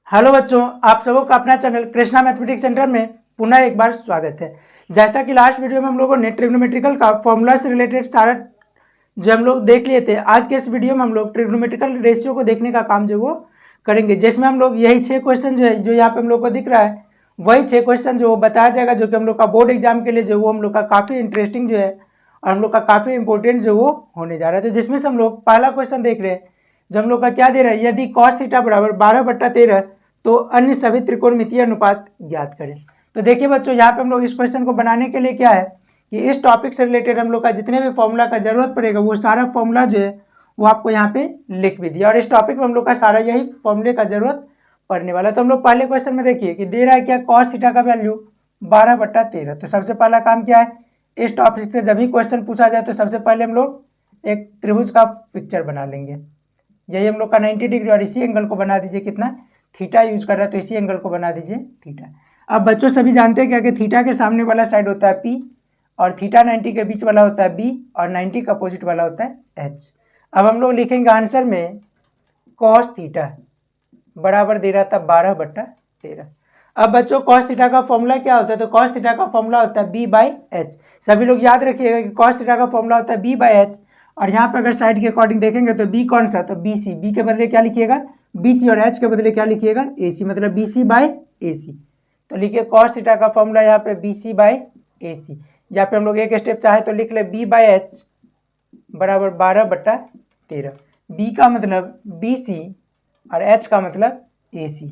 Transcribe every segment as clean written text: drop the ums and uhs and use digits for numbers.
Hello बच्चों, आप सबों का अपना चैनल कृष्णा मैथमेटिक्स सेंटर में पुनः एक बार स्वागत है। जैसा कि लास्ट वीडियो में हम लोगों ने ट्रिग्नोमेट्रिकल का फॉर्मूला से रिलेटेड सारा जो हम लोग देख लिए थे, आज के इस वीडियो में हम लोग ट्रिग्नोमेट्रिकल रेशियो को देखने का काम जो वो करेंगे, जिसमें हम लोग यही 6 क्वेश्चन जो है जो यहाँ पे हम लोग को दिख रहा है वही 6 क्वेश्चन जो बताया जाएगा, जो कि हम लोग का बोर्ड एग्जाम के लिए जो वो हम लोग का काफ़ी इंटरेस्टिंग जो है और हम लोग का काफ़ी इंपॉर्टेंट जो वो होने जा रहा है। तो जिसमें से हम लोग पहला क्वेश्चन देख रहे हैं, जो हम लोग का क्या दे रहा है, यदि cos थीटा बराबर 12/13 तो अन्य सभी त्रिकोणमितीय अनुपात ज्ञात करें। तो देखिए बच्चों, यहाँ पे हम लोग इस क्वेश्चन को बनाने के लिए क्या है कि इस टॉपिक से रिलेटेड हम लोग का जितने भी फॉर्मूला का जरूरत पड़ेगा वो सारा फॉर्मूला जो है वो आपको यहाँ पे लिख भी दिया, और इस टॉपिक में हम लोग का सारा यही फॉर्मूले का जरूरत पड़ने वाला है। तो हम लोग पहले क्वेश्चन में देखिए कि दे रहा है क्या, cos थीटा का वैल्यू 12/13। तो सबसे पहला काम क्या है, इस टॉपिक से जब भी क्वेश्चन पूछा जाए तो सबसे पहले हम लोग एक त्रिभुज का पिक्चर बना लेंगे। यही हम लोग का 90 डिग्री, और इसी एंगल को बना दीजिए कितना, थीटा यूज कर रहा है तो इसी एंगल को बना दीजिए थीटा। अब बच्चों सभी जानते हैं क्या कि थीटा के सामने वाला साइड होता है P, और थीटा 90 के बीच वाला होता है B, और 90 का अपोजिट वाला होता है H। अब हम लोग लिखेंगे आंसर में cos थीटा बराबर दे रहा था 12/13। अब बच्चों cos थीटा का फॉर्मूला क्या होता है, तो cos थीटा का फॉर्मूला होता है B/H। सभी लोग याद रखिएगा कि cos थीटा का फॉर्मूला होता है B/H, और यहाँ पे अगर साइड के अकॉर्डिंग देखेंगे तो B कौन सा, तो BC, B के बदले क्या लिखिएगा BC, और H के बदले क्या लिखिएगा AC, मतलब BC/AC। तो लिखिए cos थीटा का फॉर्मूला यहाँ पे BC/AC। यहाँ पे हम लोग एक स्टेप चाहे तो लिख ले B/H बराबर 12/13। B का मतलब BC और H का मतलब AC।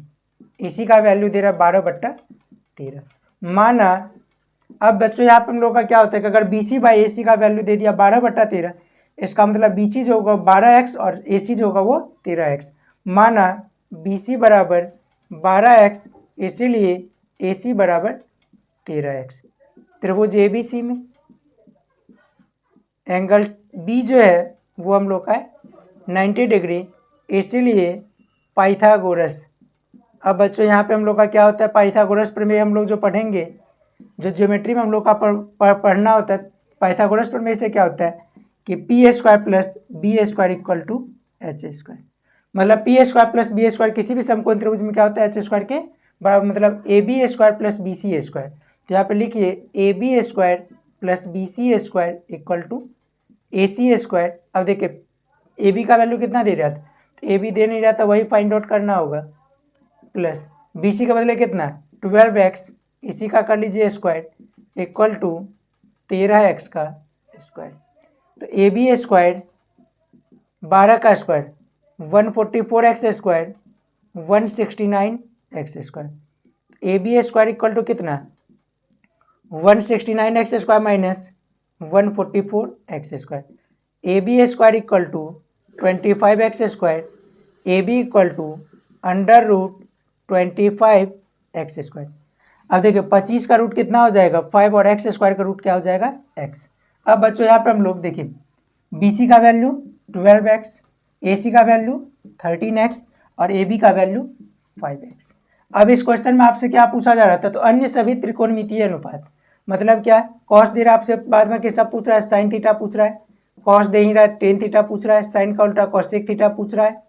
AC का वैल्यू दे रहा है 12/13 माना। अब बच्चों यहाँ पे हम लोग का क्या होता है कि अगर BC/AC का वैल्यू दे दिया 12/13, इसका मतलब BC जो होगा 12x और AC जो होगा वो 13x। माना BC बराबर 12x, इसीलिए AC बराबर 13x। त्रिभुज ABC में एंगल B जो है वो हम लोग का है 90 डिग्री, इसीलिए पाइथागोरस। अब बच्चों यहाँ पे हम लोग का क्या होता है, पाइथागोरस प्रमेय हम लोग जो पढ़ेंगे, जो ज्योमेट्री में हम लोग का पढ़ना होता है, पाइथागोरस प्रमेय से क्या होता है कि p² + b² = h²। मतलब p² + b² किसी भी समकोण त्रिभुज में क्या होता है, h² के बराबर, मतलब AB² + BC²। तो यहाँ पे लिखिए AB² + BC² = AC²। अब देखिए AB का वैल्यू कितना दे रहा था, तो AB दे नहीं रहा था, वही फाइंड आउट करना होगा, प्लस BC के बदले कितना 12x, इसी का कर लीजिए स्क्वायर, = 13x का स्क्वायर। तो AB² 12 का स्क्वायर 144x², 169x²। AB² = कितना 169x² minus 144x²। AB² = 25x², AB = √25x²। अब देखिए 25 का रूट कितना हो जाएगा 5, और x² का रूट क्या हो जाएगा x। अब बच्चों यहाँ पे हम लोग देखिए BC का वैल्यू 12x, AC का वैल्यू 13x, और AB का वैल्यू 5x। अब इस क्वेश्चन में आपसे क्या पूछा जा रहा था, तो अन्य सभी त्रिकोणमितीय अनुपात, मतलब क्या, कॉस दे रहा है आपसे, बाद में किसका पूछ रहा है, साइन थीटा पूछ रहा है, कॉस दे ही रहा है टेन थीटा पूछ रहा है, साइन का उल्टा कॉसेक थीटा पूछ रहा है,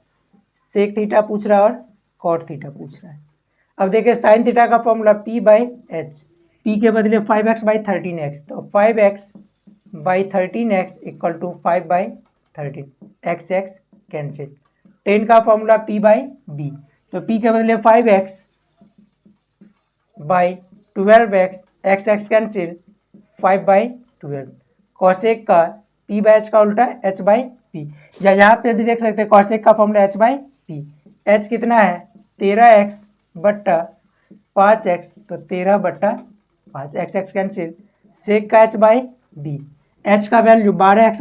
सेक थीटा पूछ रहा है, और कॉट थीटा पूछ रहा है। अब देखिए साइन थीटा का फॉर्मूला P/H, P के बदले 5x/13x, तो 5x/13x = 5/13, x कैंसिल। टेन का फॉर्मूला P/B, तो P के बदले 5x/12x, x कैंसिल 5/12। कॉसेक का P/H का उल्टा H/P, या यहाँ पे भी देख सकते हैं कॉसेक का फॉर्मूला H/P। H कितना है 13x/5x, तो 13/5, x कैंसिल। सेक का H/B, H का value 13x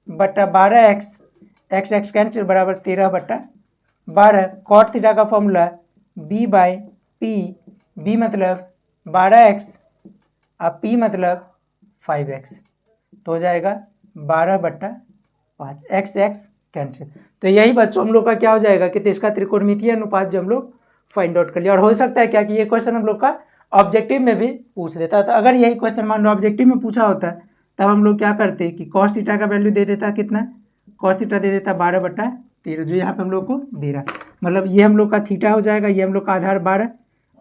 / 12x, x cancel बराबर 13/12। कॉट थीटा का फॉर्मूला B/P, B मतलब 12x और P मतलब 5x, तो हो जाएगा 12/5, x कैंसिल। तो यही बच्चों हम लोग का क्या हो जाएगा कि इसका त्रिकोणमितीय अनुपात जो हम लोग फाइंड आउट कर लिया। और हो सकता है क्या कि ये क्वेश्चन हम लोग का ऑब्जेक्टिव में भी पूछ देता है। तो अगर यही क्वेश्चन मान लो ऑब्जेक्टिव में पूछा होता तब हम लोग क्या करते कि cos थीटा का वैल्यू दे देता कितना, cos थीटा दे देता 12/13, 13, जो यहाँ पे हम लोग को दे रहा है। मतलब ये हम लोग का थीटा हो जाएगा, ये हम लोग का आधार 12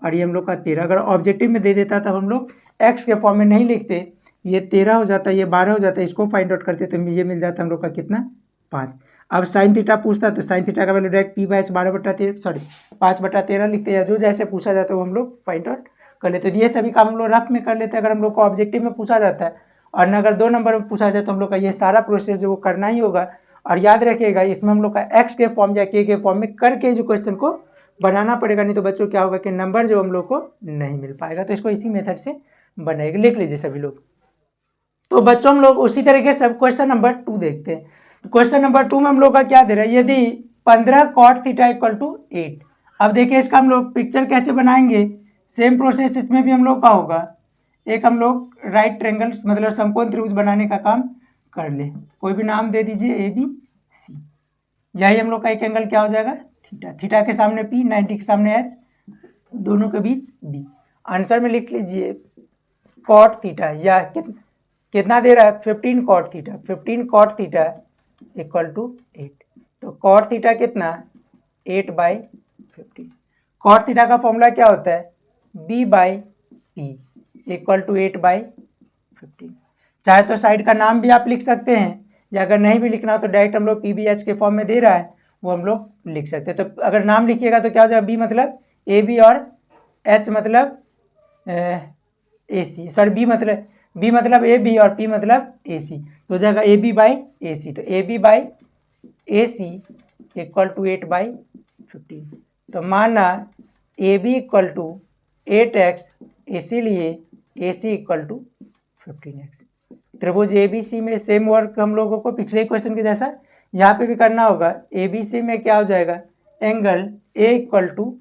और ये हम लोग का 13। अगर ऑब्जेक्टिव में दे देता तब हम लोग एक्स के फॉर्म में नहीं लिखते, ये 13 हो जाता है, ये 12 हो जाता है, इसको फाइंड आउट करते तो ये मिल जाता हम लोग का कितना 5। अब साइन थीटा पूछता है तो साइन थीटा का वैल्यू डायरेक्ट P/13 5/13 लिखते हैं, जो जैसे पूछा जाता है वो हम लोग फाइंड आउट कर लेते। तो ये सभी काम हम लोग रफ में कर लेते हैं अगर हम लोग को ऑब्जेक्टिव में पूछा जाता है, और न अगर 2 नंबर में पूछा जाए तो हम लोग का ये सारा प्रोसेस जो वो करना ही होगा। और याद रखिएगा इसमें हम लोग का एक्स के फॉर्म या के फॉर्म में करके जो क्वेश्चन को बनाना पड़ेगा, नहीं तो बच्चों क्या होगा कि नंबर जो हम लोग को नहीं मिल पाएगा। तो इसको इसी मेथड से बनाएगा, लिख लीजिए सभी लोग। तो बच्चों हम लोग उसी तरीके से क्वेश्चन नंबर 2 देखते हैं। तो क्वेश्चन नंबर 2 में हम लोग का क्या दे रहा है, यदि 15 cot थीटा इक्वल टू 8। अब देखिए इसका हम लोग पिक्चर कैसे बनाएंगे, सेम प्रोसेस इसमें भी हम लोग का होगा। एक हम लोग राइट ट्रायंगल मतलब समकोण त्रिभुज बनाने का काम कर ले, कोई भी नाम दे दीजिए ABC। यही हम लोग का एक एंगल क्या हो जाएगा थीटा, थीटा के सामने P, 90 के सामने H, दोनों के बीच B। आंसर में लिख लीजिए cot थीटा, या कितना दे रहा है 15 cot theta, 15 cot theta equal to 8। तो cot थीटा कितना 8/15। cot थीटा का फॉर्मूला क्या होता है B/P इक्वल टू 8/15। चाहे तो साइड का नाम भी आप लिख सकते हैं, या अगर नहीं भी लिखना हो तो डायरेक्ट हम लोग PBH के फॉर्म में दे रहा है वो हम लोग लिख सकते हैं। तो अगर नाम लिखिएगा तो क्या हो जाएगा, B मतलब AB और H मतलब AC, सॉरी B मतलब AB और P मतलब AC, तो हो जाएगा AB/AC। तो AB/AC इक्वल टू 8/15। तो माना AB इक्वल टू 8x, इसीलिए AC इक्वल टू 15x। त्रिभुज ABC में सेम वर्क हम लोगों को पिछले क्वेश्चन के जैसा यहाँ पे भी करना होगा। ABC में क्या हो जाएगा, angle A equal to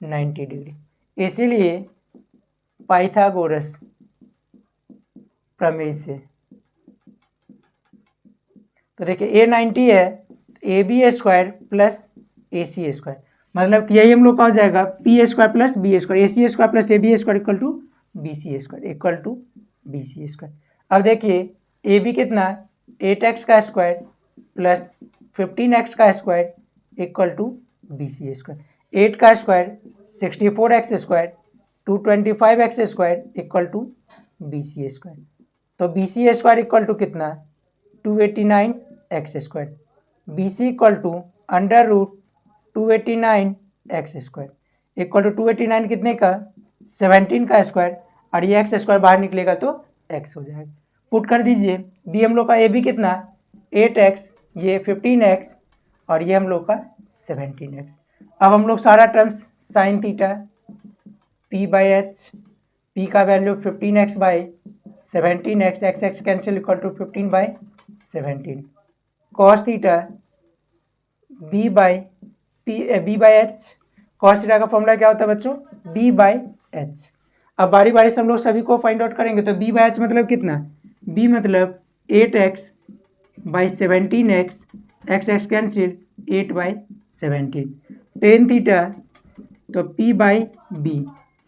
90 degree, इसीलिए पाइथागोरस प्रमेय से। तो देखिए A 90 है, AB² प्लस AC², मतलब कि यही हम लोग का हो जाएगा P² plus B², AC² plus AB² equal to BC² equal to BC²। अब देखिए AB कितना 8x² plus 15x² equal to BC²। 8 का square 64x², 225x² equal to BC²। तो BC² इक्वल टू कितना 289x², BC equal to under root 289x² equal to 289 कितने का 17 का square, और ये x² बाहर निकलेगा तो x हो जाएगा। पुट कर दीजिए। B हम लोग का AB कितना 8x, ये 15x और ये हम लोग का 17x। अब हम लोग सारा terms sine theta P/H, P का value 15x/17x, x cancel equal to 15/17। Cos theta B/H, cos theta का फॉर्मूला क्या होता है बच्चों B/H। अब बारी बारी से हम लोग सभी को फाइंड आउट करेंगे। तो B/H मतलब कितना, B मतलब 8x/17x, x cancel 8/17। Tan theta तो P/B,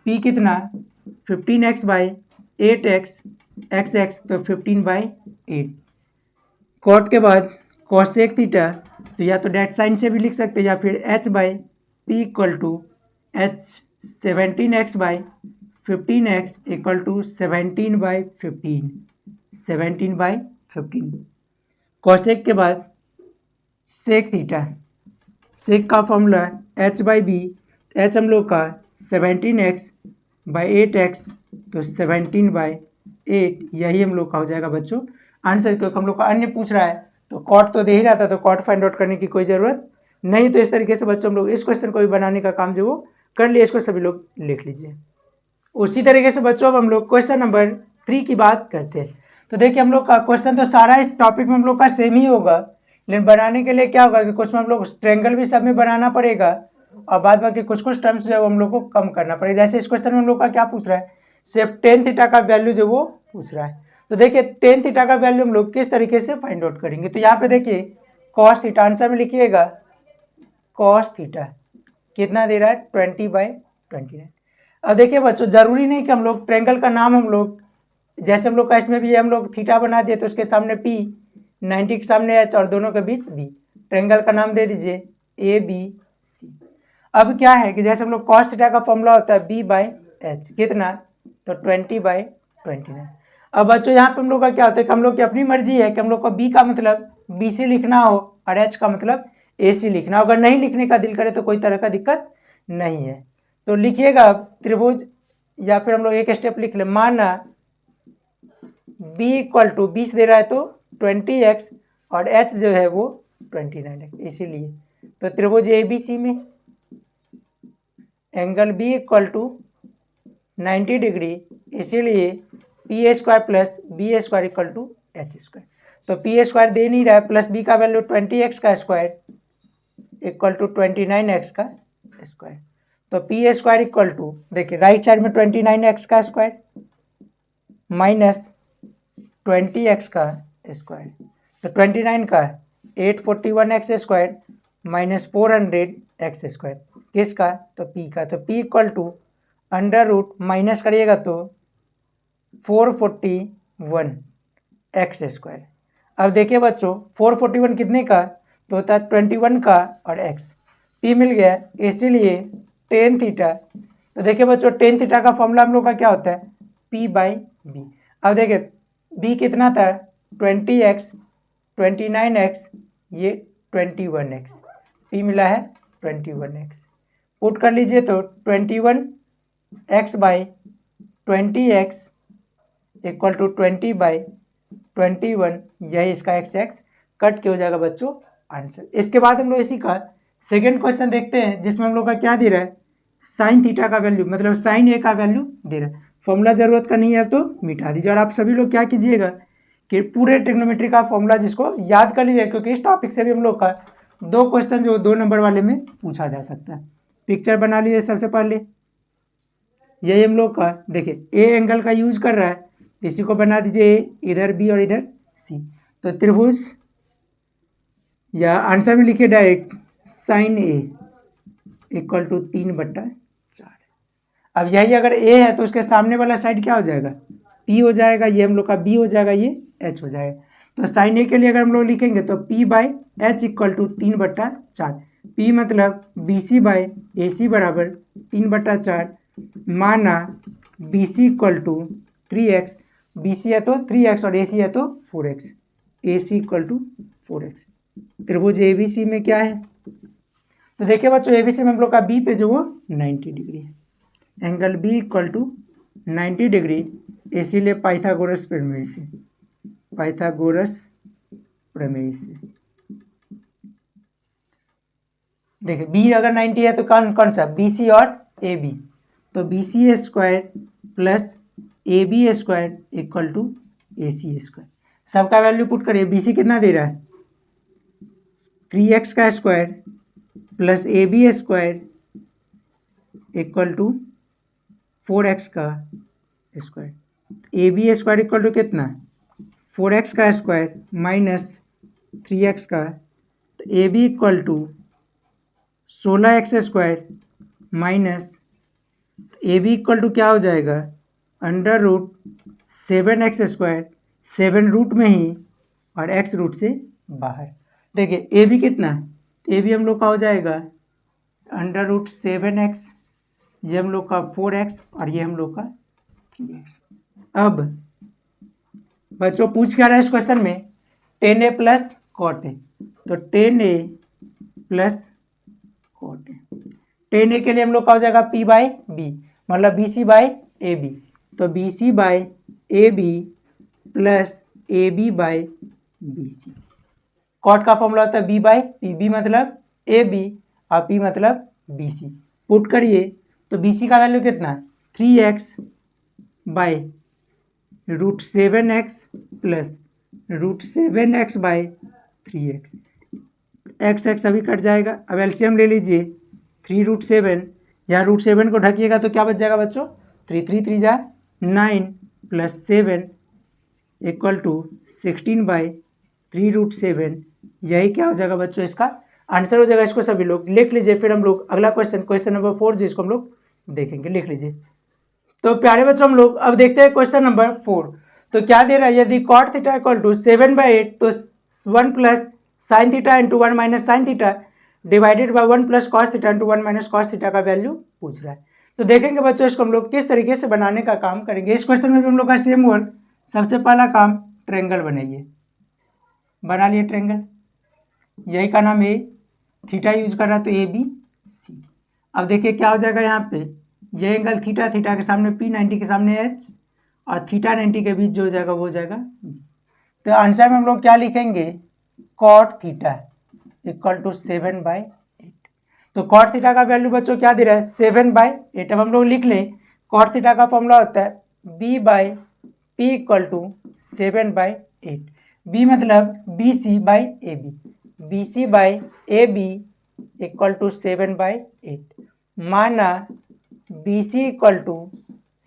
P कितना 15x/8x, x तो 15/8। कॉट के बाद कॉसेक थीटा, तो या तो डेट साइन से भी लिख सकते हैं या फिर H/P equal to H 17x/15x equal to 17/15। Cosec के बाद सेक थीटा, सेक का फॉर्मूला H/B, H हम लोग का 17x/8x तो 17/8, यही हम लोग का हो जाएगा बच्चों आंसर। क्योंकि हम लोग का अन्य पूछ रहा है तो कॉट तो दे ही रहा था, तो कॉट फाइंड आउट करने की कोई ज़रूरत नहीं। तो इस तरीके से बच्चों हम लोग इस क्वेश्चन को भी बनाने का काम जो वो कर लिए, इसको सभी लोग लिख लीजिए। उसी तरीके से बच्चों अब हम लोग क्वेश्चन नंबर 3 की बात करते हैं। तो देखिए हम लोग का क्वेश्चन तो सारा इस टॉपिक में हम लोग का सेम ही होगा, लेकिन बनाने के लिए क्या होगा कि कुछ में हम लोग ट्रायंगल भी सब में बनाना पड़ेगा, और बाद बाकी कुछ टर्म्स जो है हम लोग को कम करना पड़ेगा। जैसे इस क्वेश्चन में हम लोग का क्या पूछ रहा है, सिर्फ टेन थीटा का वैल्यू जो वो पूछ रहा है। तो देखिए टेन थीटा का वैल्यू हम लोग किस तरीके से फाइंड आउट करेंगे। तो यहाँ पे देखिए कॉस थीटा, आंसर में लिखिएगा कॉस थीटा कितना दे रहा है 20/29। अब देखिए बच्चों जरूरी नहीं कि हम लोग ट्रायंगल का नाम हम लोग जैसे हम लोग का इसमें भी हम लोग थीटा बना दिए तो उसके सामने P, 90 के सामने H और दोनों के बीच B। ट्रायंगल का नाम दे दीजिए ए बी सी। अब क्या है कि जैसे हम लोग कॉस थीटा का फॉर्मूला होता है बी बाई एच, कितना, तो 20/29। अब बच्चों यहाँ पे हम लोग का क्या होता है कि हम लोग की अपनी मर्जी है कि हम लोग को बी का मतलब बी सी लिखना हो और एच का मतलब ए सी लिखना हो। अगर नहीं लिखने का दिल करे तो कोई तरह का दिक्कत नहीं है। तो लिखिएगा अब त्रिभुज, या फिर हम लोग एक स्टेप लिख ले, माना b इक्वल टू 20 दे रहा है तो 20x और h जो है वो 29 है, इसीलिए तो त्रिभुज ए बी सी में angle b equal to 90 degree, इसीलिए P square plus B square equal to H square. तो पी स्क्वायर दे नहीं रहा है, प्लस बी का वैल्यू 20x का स्क्वायर इक्वल टू 29x का स्क्वायर। तो पी स्क्वायर इक्वल टू, देखिए राइट साइड में 29x का स्क्वायर माइनस 20x का स्क्वायर, तो 29 का 841x square minus 400x square, किसका, तो p का। तो p equal to under root minus करिएगा तो 441x स्क्वायर। अब देखिए बच्चों 441 कितने का, तो होता है 21 का और x, p मिल गया, इसीलिए टेन थीटा। तो देखिए बच्चों टेन थीटा का फॉर्मूला हम लोग का क्या होता है, p/b। अब देखिए b कितना था 20x, 29x, ये 21x, p मिला है 21x। पुट कर लीजिए तो 21x/20x इक्वल टू 20/21, यही इसका x कट के हो जाएगा बच्चों आंसर। इसके बाद हम लोग इसी का सेकेंड क्वेश्चन देखते हैं, जिसमें हम लोग का क्या दे रहा है, साइन थीटा का वैल्यू, मतलब साइन ए का वैल्यू दे रहा है। फॉर्मूला जरूरत का नहीं है तो मिटा दीजिए। और आप सभी लोग क्या कीजिएगा कि पूरे ट्रिग्नोमेट्री का फॉर्मूला जिसको याद कर लीजिए, क्योंकि इस टॉपिक से भी हम लोग का 2 क्वेश्चन जो 2 नंबर वाले में पूछा जा सकता है। पिक्चर बना लीजिए सबसे पहले, यही हम लोग का देखिए ए एंगल का यूज कर रहा है, इसी को बना दीजिए इधर बी और इधर सी। तो त्रिभुज, या आंसर में लिखिए direct sine A equal to 3/4। अब यही अगर a है तो उसके सामने वाला साइड क्या हो जाएगा, p हो जाएगा, ये हम लोग का b हो जाएगा, ये h हो जाएगा। तो साइन a के लिए अगर हम लोग लिखेंगे तो p/h इक्वल टू 3/4। p मतलब bc/ac बराबर 3/4, माना bc equal to 3x, bc है तो 3x और ac है तो 4x, ac equal to 4x। त्रिभुज abc में क्या है, तो देखिए बच्चों abc में हम लोग का b पे जो वो 90 डिग्री है, angle b equal to 90 degree, इसीलिए पाइथागोरस प्रमेय से, पाइथागोरस प्रमेय से देखिए b अगर 90 है तो कौन कौन सा, bc और ab, तो bc square plus ab square equal to ac square. सबका वैल्यू पुट करिए, bc कितना दे रहा है 3x का square plus ab square equal to 4x का square. A B square equal to कितना 4x का स्क्वायर माइनस 3x का, तो A B equal to 16x square minus, A B equal to क्या हो जाएगा under root 7x square, 7 root में ही और x रूट से बाहर। देखिए ए बी कितना, ए बी हम लोग का हो जाएगा अंडर रूट 7x, ये हम लोग का 4x और ये हम लोग का 3x। अब बच्चों पूछ क्या रहा है इस क्वेश्चन में, 10a प्लस कॉट ए, तो 10a plus cot A, 10a के लिए हम लोग का हो जाएगा p/b, मतलब bc/ab, तो bc/ab प्लस ab/bc। कॉट का फॉर्मूला होता है b/p, b मतलब ab और p मतलब bc। पुट करिए तो bc का वैल्यू कितना 3x/√7x प्लस √7x/3x, x अभी कट जाएगा। अब एलसीएम ले लीजिए, 3√7, यहाँ √7 को ढकिएगा तो क्या बच जाएगा बच्चों 3, 3 3 जा 9 प्लस 7 इक्वल टू 16/3√7, यही क्या हो जाएगा बच्चों इसका आंसर हो जाएगा। इसको सभी लोग लिख लीजिए, फिर हम लोग अगला क्वेश्चन नंबर 4 जिसको हम लोग देखेंगे, लिख लीजिए। तो प्यारे बच्चों हम लोग अब देखते हैं क्वेश्चन नंबर 4। तो क्या दे रहा है, यदि कॉट थीटा इक्वल टू 7/8 तो 1 plus sine theta into 1 minus sine theta divided by 1 plus cos theta into 1 minus cos theta का वैल्यू पूछ रहा है। तो देखेंगे बच्चों इसको हम लोग किस तरीके से बनाने का काम करेंगे। इस क्वेश्चन में भी हम लोग का सेम वर्क, सबसे पहला काम ट्रायंगल बनाइए। बना लिए ट्रायंगल, यही का नाम ए, थीटा यूज कर रहा है तो ए बी सी। अब देखिए क्या हो जाएगा यहाँ पे, ये एंगल थीटा, थीटा के सामने पी, 90 के सामने एच, और थीटा 90 के बीच जो हो जाएगा वो हो जाएगा बी। तो आंसर में हम लोग क्या लिखेंगे, कॉट थीटा इक्वल टू 7/8। तो कॉट थीटा का वैल्यू बच्चों क्या दे रहा है, 7/8। अब हम लोग लिख लें, कॉट थीटा का फॉर्मूला होता है b/p इक्वल टू 7/8। b मतलब BC/AB, BC/AB इक्वल टू 7/8। माना BC इक्वल टू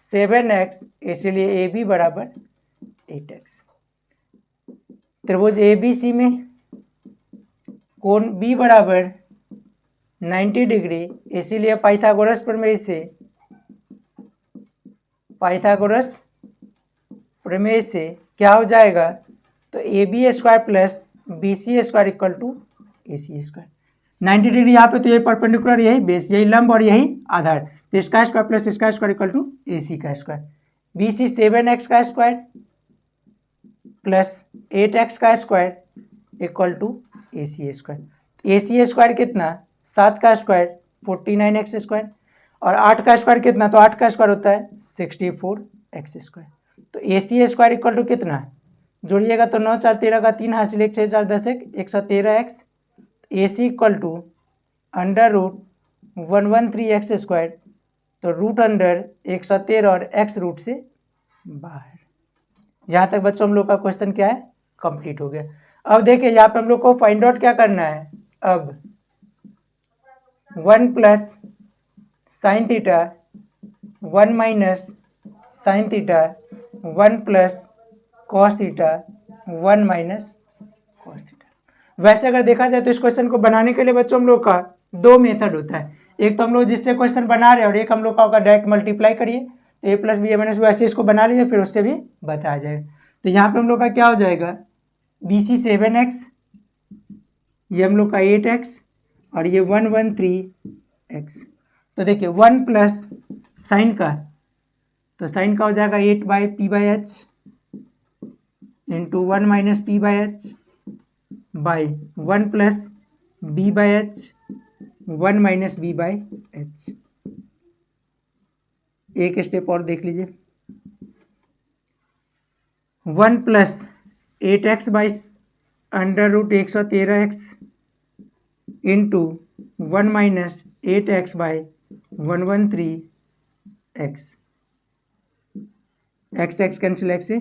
7x, इसलिए AB बराबर 8x। त्रिभुज ABC में कोण B बराबर 90 डिग्री, इसीलिए पाइथागोरस प्रमेय से क्या हो जाएगा, तो AB square plus BC square equal to AC square. 90 degree यहाँ पे तो यही परपेंडिकुलर, यही बेस, यही लंब और यही आधार, तो इसका स्क्वायर प्लस इसका स्क्वायर इक्वल टू AC का स्क्वायर। BC 7x का स्क्वायर प्लस 8x का square equal to AC square. AC square कितना, 7 का स्क्वायर 49x स्क्वायर, और 8 का स्क्वायर कितना, तो 8 का स्क्वायर होता है 64x स्क्वायर। तो AC स्क्वायर इक्वल टू कितना, जोड़िएगा तो 9 4 13 का 3 हासिल 1 6 4 10 113x। AC equal to under root 113x square, तो रूट अंडर 113 और x रूट से बाहर। यहाँ तक बच्चों हम लोग का क्वेश्चन क्या है, कंप्लीट हो गया। अब देखिए यहाँ पे हम लोग को फाइंड आउट क्या करना है, अब 1 plus sine theta 1 minus sine theta 1 plus cos theta 1 minus cos theta. वैसे अगर देखा जाए तो इस क्वेश्चन को बनाने के लिए बच्चों हम लोग का दो मेथड होता है, एक तो हम लोग जिससे क्वेश्चन बना रहे हैं और एक हम लोग का होगा डायरेक्ट मल्टीप्लाई करिए, तो a plus B A minus B, ऐसे इसको बना लीजिए फिर उससे भी बताया जाएगा। तो यहाँ पे हम लोग का क्या हो जाएगा, BC 7x, ये हम लोग का 8x और ये 113x। तो देखिए 1 प्लस साइन का, तो साइन का हो जाएगा 8/p/h into 1 minus p/h by 1 plus b/h 1 minus b/h। एक स्टेप और देख लीजिए, 1 plus 8x by under root 113x into 1 minus 8x by 113x, x cancel x से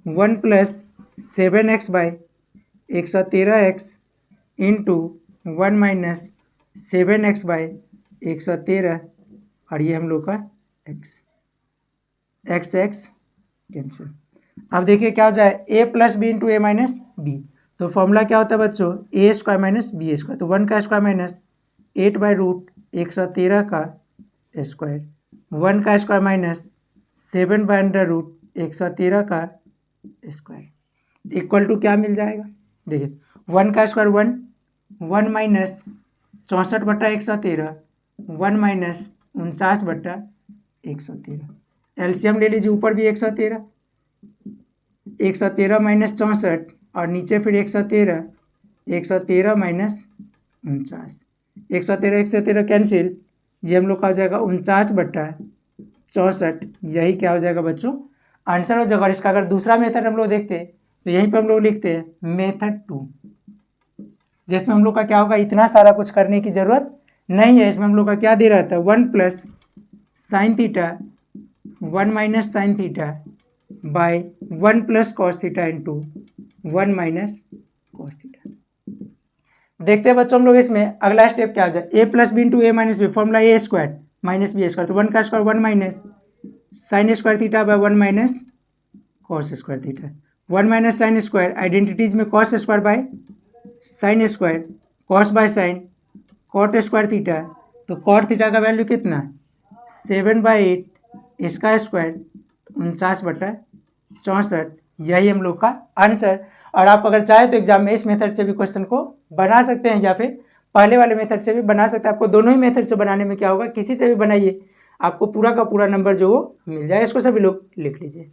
1 plus 7x by 113x into 1 minus 7x by 113, और ये हम लोग का x कैंसिल। अब देखिए क्या हो जाए, a plus B into A minus B. तो फॉर्मूला क्या होता है बच्चों, A square minus B square. तो 1 का स्क्वायर माइनस 8/√113 का स्क्वायर, 1 का स्क्वायर माइनस 7/√113 का स्क्वायर इक्वल टू क्या मिल जाएगा, देखिए 1 का स्क्वायर 1, 1 माइनस 64/113, 1 माइनस 49/113। एलसीएम ले लीजिए, ऊपर भी 113, 113 माइनस 64 और नीचे फिर 113, 113 माइनस 49, 113 113 कैंसिल, ये हम लोग का हो जाएगा 49/64। यही क्या हो जाएगा बच्चों, आंसर हो जाएगा। और इसका अगर दूसरा मेथड हम लोग देखते हैं तो यहीं पे हम लोग लिखते हैं मेथड 2, जिसमें हम लोग का क्या होगा, इतना सारा कुछ करने की ज़रूरत नहीं है। इसमें हम लोग का क्या दे रहा था, 1 plus sine theta 1 minus sine theta by 1 plus cos theta into 1 minus cos theta. देखते हैं बच्चों हम लोग इसमें अगला स्टेप क्या हो जाए, a plus B into A minus B, formula A square minus B square. तो 1 का square 1 minus sine square theta by 1 minus cos square theta, 1 minus sine square, identities में cos square by sine square, cos by sine cot square theta. तो cot theta का value कितना, 7/8, इसका square 49/64, यही हम लोग का आंसर। और आप अगर चाहे तो एग्जाम में इस मेथड से भी क्वेश्चन को बना सकते हैं या फिर पहले वाले मेथड से भी बना सकते हैं। आपको दोनों ही मेथड से बनाने में क्या होगा, किसी से भी बनाइए आपको पूरा का पूरा नंबर जो वो मिल जाए। इसको सभी लोग लिख लीजिए।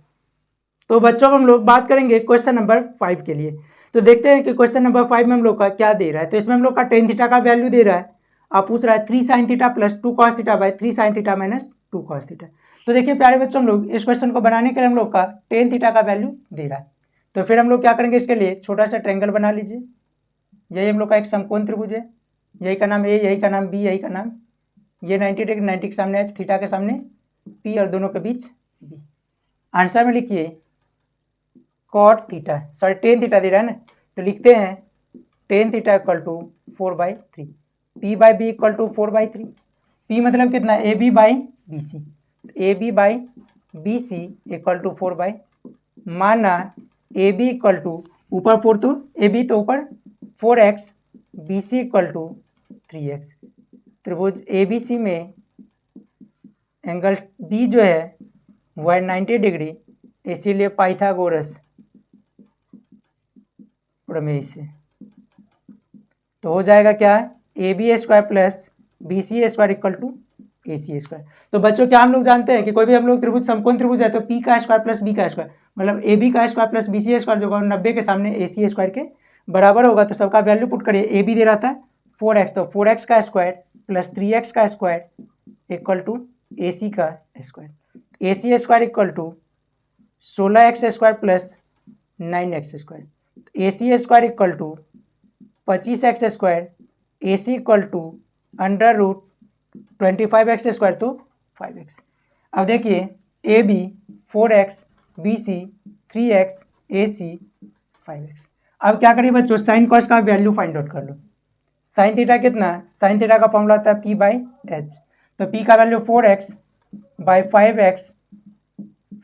तो बच्चों हम लोग बात करेंगे क्वेश्चन नंबर 5 के लिए। तो देखते हैं कि क्वेश्चन नंबर 5 में हम लोग का क्या दे रहा है। तो इसमें हम लोग का टेन थीटा का वैल्यू दे रहा है। आप पूछ रहा है 3 sine theta plus 2 cos theta by 3 sine theta minus 2 cos theta. तो देखिए प्यारे बच्चों, हम लोग इस क्वेश्चन को बनाने के लिए हम लोग का टेन थीटा का वैल्यू दे रहा है। तो फिर हम लोग क्या करेंगे, इसके लिए छोटा सा ट्रायंगल बना लीजिए। यही हम लोग का एक समकोण त्रिभुज है, यही का नाम ए, यही का नाम बी, यही का नाम, ये 90 डिग्री, 90 के सामने एच, थीटा के सामने पी और दोनों के बीच बी। आंसर में लिखिए cot theta, sorry tan theta दे रहा है ना, तो लिखते हैं tan theta equal to 4/3, P by B equal to 4/3। P मतलब कितना, A B by B C, A B by B C equal to 4/, माना ए बी इक्वल टू ऊपर 4 तो ए बी तो ऊपर 4x, B C equal to 3x। त्रिभुज A B C में angle B जो है वह 90 डिग्री, इसीलिए पाइथागोरस प्रमेय से। तो हो जाएगा क्या, A B square plus B C square equal to A C square. तो बच्चों क्या हम लोग जानते हैं कि कोई भी हम लोग त्रिभुज समकोण त्रिभुज है तो पी का स्क्वायर प्लस बी का स्क्वायर मतलब ए बी का square plus B C square जो 90 के सामने ए सी स्क्वायर के बराबर होगा। तो सबका वैल्यू पुट करिए। ए बी दे रहा था 4x, तो 4x का स्क्वायर प्लस 3x का square equal to A C का square. A C square equal to 16x square plus 9x square. A C square equal to 25x square, A C equal to under root 25x square तो 5x। अब देखिए A B 4x, B C 3x, A C 5x। अब क्या करिए बच्चों, sine cos का value find out कर लो। साइन थीटा कितना, साइन थीटा का फॉर्मूला होता है पी बाई एच। तो पी का वैल्यू 4x बाई 5x,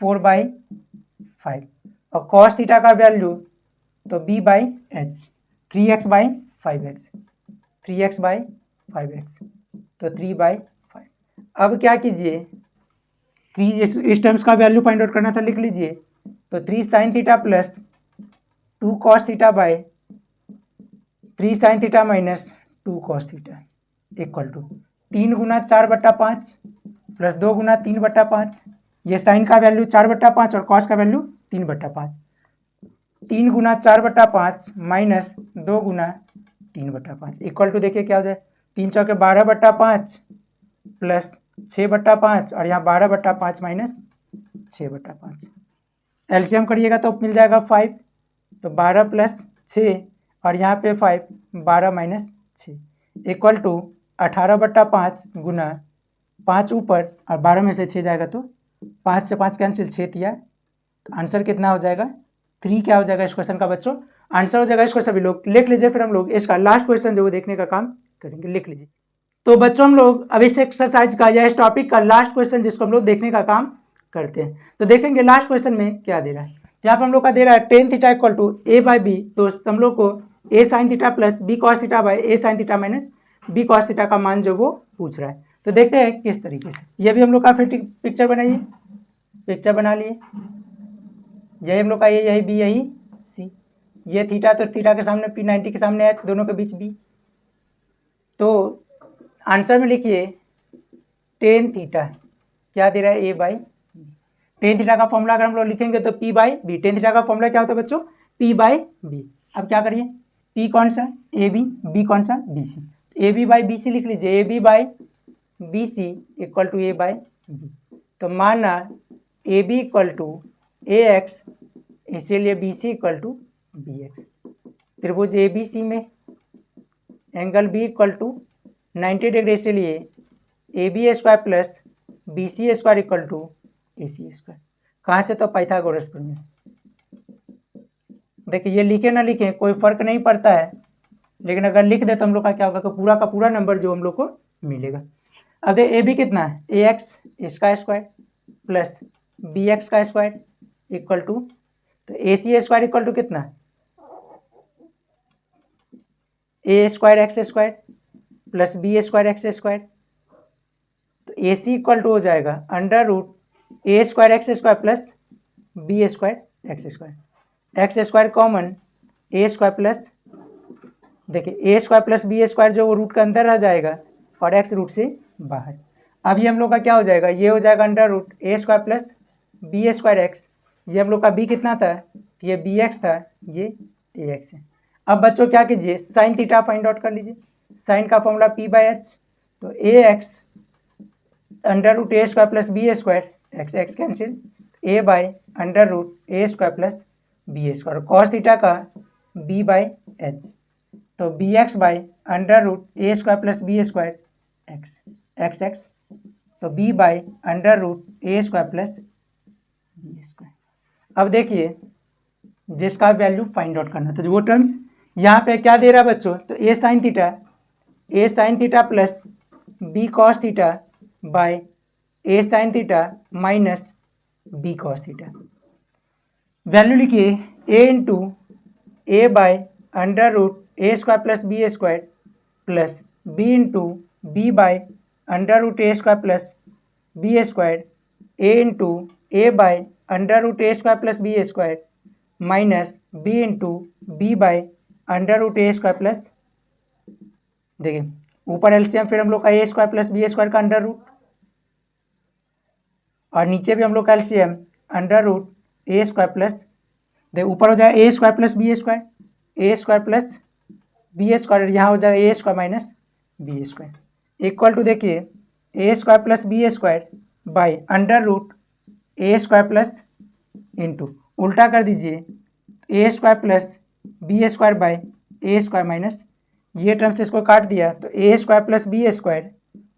4/5, और कॉस थीटा का वैल्यू तो B by H, 3x by 5x, 3x by 5x, तो 3/5। अब क्या कीजिए, 3 इस टर्म्स का वैल्यू फाइंड आउट करना था, लिख लीजिए। तो 3 sine theta plus 2 cos theta by 3 sine theta minus 2 cos theta equal to 3 गुना 4/5 प्लस 2 गुना 3/5। ये साइन का वैल्यू 4/5 और कॉस का वैल्यू 3/5। 3 गुना 4/5 माइनस 2 गुना 3/5 इक्वल टू देखिए क्या हो जाए, 3 चौके 12/5 प्लस 6/5 और यहाँ 12/5 माइनस 6/5। एलसीएम करिएगा तो मिल जाएगा 5, तो 12 प्लस 6 और यहाँ पे 5, 12 माइनस 6 इक्वल टू 18/5 गुना 5 ऊपर और 12 में से 6 जाएगा तो 5 से 5 कैंसिल, 6 दिया। तो आंसर कितना हो जाएगा, 3 क्या हो जाएगा इस क्वेश्चन का बच्चों, आंसर हो जाएगा। इसको सभी लोग लिख लीजिए, फिर हम लोग इसका लास्ट क्वेश्चन जो वो देखने का काम करेंगे, लिख लीजिए। तो बच्चों हम लोग अब इस एक्सरसाइज का या इस टॉपिक का लास्ट क्वेश्चन जिसको हम लोग देखने का काम करते हैं, तो देखेंगे लास्ट क्वेश्चन में क्या दे रहा है। यहाँ पर हम लोग का दे रहा है tan theta equal to A by B. तो हम लोग को A sine theta plus B cos theta by A sine theta minus B cos theta का मान जो वो पूछ रहा है। तो देखते हैं किस तरीके से। ये भी हम लोग का फिर पिक्चर बनाइए, पिक्चर बना लिए। यही हम लोग का ए, यही बी, यही सी। ये थीटा, तो थीटा के सामने पी, 90 के सामने एच, दोनों के बीच बी। तो आंसर में लिखिए टेन थीटा क्या दे रहा है, A by B. Tan theta का फॉर्मूला अगर हम लोग लिखेंगे तो P by B. Tan theta का फॉर्मूला क्या होता है बच्चों, पी बाई बी। अब क्या करिए, पी कौन सा, ए बी, बी कौन सा, B C. A B by B C लिख लीजिए, A B by B C equal to A by B. तो माना A B equal to A X, इसीलिए B C equal to B X. त्रिभुज A B C में angle B equal to 90 degree, इसलिए A B square plus B C square equal to A C square. कहाँ से, तो Pythagoras प्रमेय। देखिए ये लिखे ना लिखे कोई फर्क नहीं पड़ता है, लेकिन अगर लिख दे तो हम लोग का क्या होगा कि पूरा का पूरा नंबर जो हम लोग को मिलेगा। अब देख ए बी कितना है, ए एक्स इसका स्क्वायर प्लस बी एक्स का स्क्वायर इक्वल टू, तो A C square equal to कितना, A square X square plus B square X square. तो ए सी इक्वल टू हो जाएगा under root A square X square plus B square X square. X square common A square plus, देखिए A square plus B square जो वो root के अंदर रह जाएगा और एक्स रूट से बाहर। अब ये हम लोग का क्या हो जाएगा, ये हो जाएगा under root A square plus B square X. ये हम लोग का बी कितना था, ये बी एक्स था, ये ए एक्स है। अब बच्चों क्या कीजिए, साइन थीटा फाइंड आउट कर लीजिए। साइन का फॉर्मूला पी बाई एच, तो A X under root A square plus B square, X X cancel, A by under root A square plus B square, cos theta का B by H, तो B X by under root A square plus B square X, X X, तो B by under root A square plus B square. अब देखिए जिसका value find out करना, तो वो terms यहाँ पे क्या दे रहा है बच्चों, तो A sine theta plus B cos theta by A sine theta minus B cos theta. Value लिखिए A into A by under root A square plus B square plus B into B by under root A square plus B square, A into A by under root A square plus B square minus B into B by under root A square plus, देखिए ऊपर LCM फिर हम लोग का A square plus B square का under root, और नीचे भी हम लोग का LCM under root A square plus, देखिए ऊपर हो जाएगा A square plus B square, A square plus B square, यहाँ हो जाएगा A square minus B square equal to, देखिए A square plus B square by under root A square plus into उल्टा कर दीजिए A square plus B square by A square minus, ये term से इसको काट दिया तो A square plus B square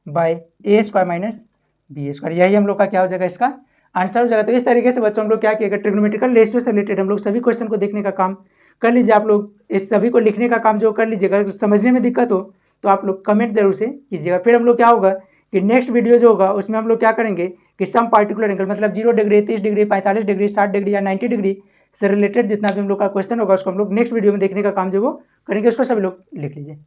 by A square minus B square, यही हम लोग का क्या हो जाएगा, इसका आंसर हो जाएगा। तो इस तरीके से बच्चों हम लोग क्या किएगा, ट्रिग्नोमेट्रिकल रेशियो से रिलेटेड हम लोग सभी क्वेश्चन को देखने का काम कर लीजिए। आप लोग इस सभी को लिखने का काम जो कर लीजिएगा, अगर समझने में दिक्कत हो तो आप लोग कमेंट जरूर से कीजिएगा। फिर हम लोग क्या होगा कि नेक्स्ट वीडियो जो होगा उसमें हम लोग क्या करेंगे कि सम पार्टिकुलर एंगल, मतलब 0 डिग्री, 30 डिग्री, 45 डिग्री, 60 डिग्री या 90 डिग्री से रिलेटेड जितना भी हम लोग का क्वेश्चन होगा उसको हम लोग नेक्स्ट वीडियो में देखने का काम जो वो करेंगे, उसको सभी लोग लिख लीजिए।